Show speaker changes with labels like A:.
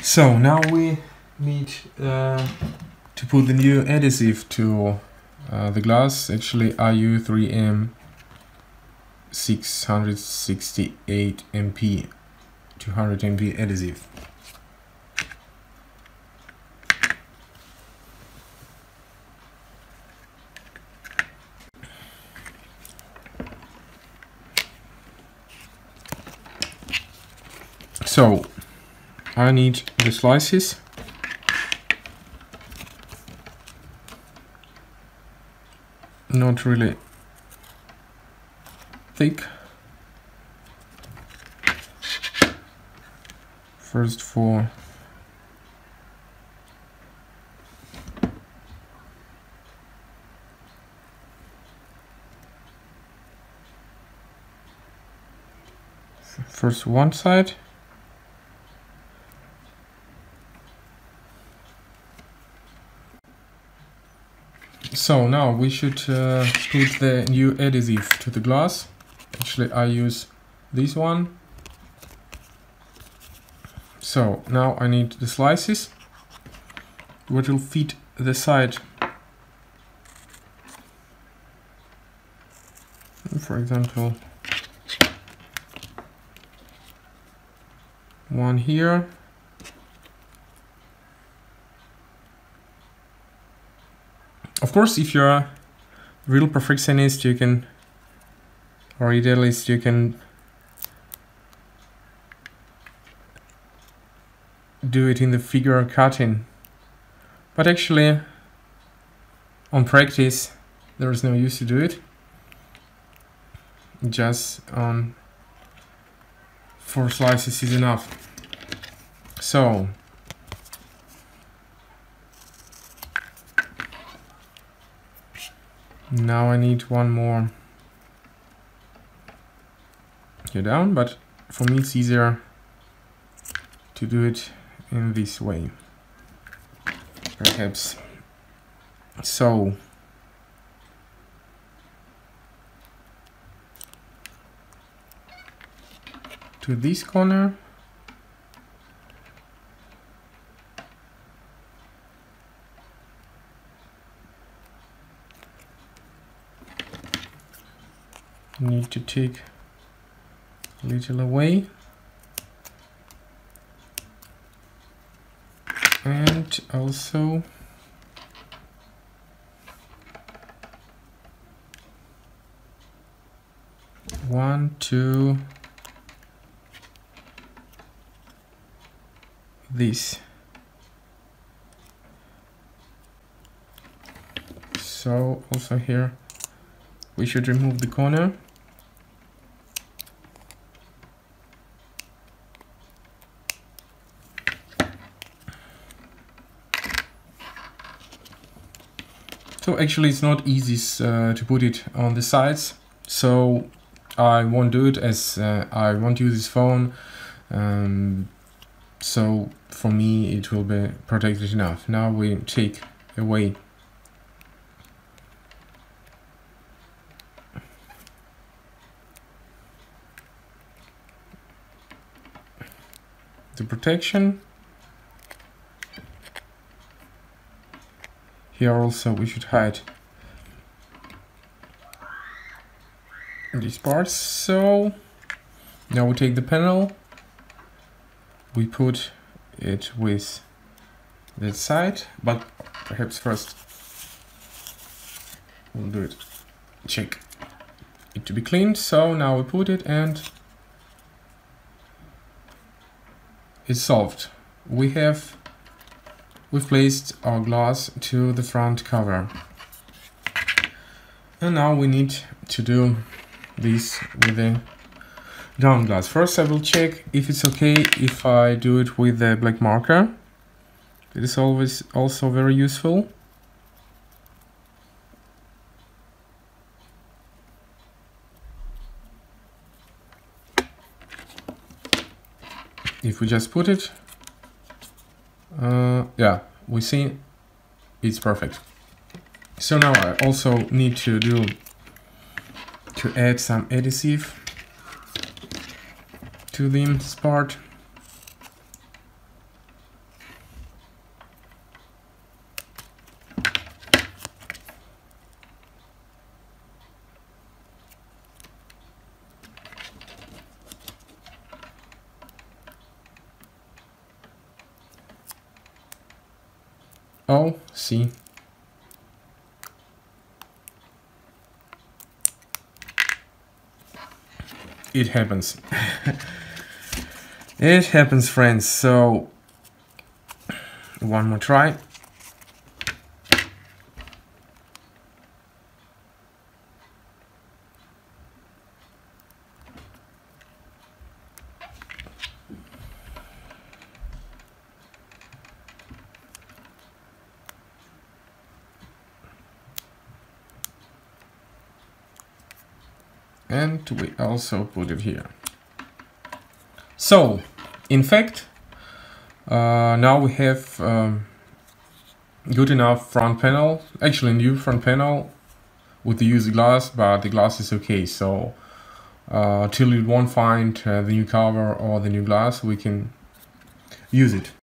A: So now we need to put the new adhesive to the glass. Actually IU3M 668 MP 200 MP adhesive. So I need the slices. Not really thick. First for one side. So now we should put the new adhesive to the glass. Actually I use this one. So now I need the slices which will fit the side. For example, one here. Of course, if you're a real perfectionist, you can, or idealist, you can do it in the figure cutting. But actually, on practice, there is no use to do it. Just on 4 slices is enough. So now I need one more here down, but for me it's easier to do it in this way, perhaps. So to this corner, need to take a little away, and also one, two, this. So also here we should remove the corner. So actually it's not easy to put it on the sides, so I won't do it as I won't use this phone, so for me it will be protected enough. Now we take away the protection. Here also we should hide these parts. So now we take the panel, we put it with that side, but perhaps first we'll do it, check it to be cleaned. So now we put it and it's solved. We've placed our glass to the front cover. And now we need to do this with the down glass. First I will check if it's okay if I do it with the black marker. It is always also very useful. If we just put it, yeah, we see it's perfect. So now I also need to add some adhesive to this part. Oh, see. It happens. It happens, friends. So, one more try. And we also put it here. So, in fact, now we have good enough front panel, actually a new front panel with the used glass, but the glass is okay. So till you won't find the new cover or the new glass, we can use it.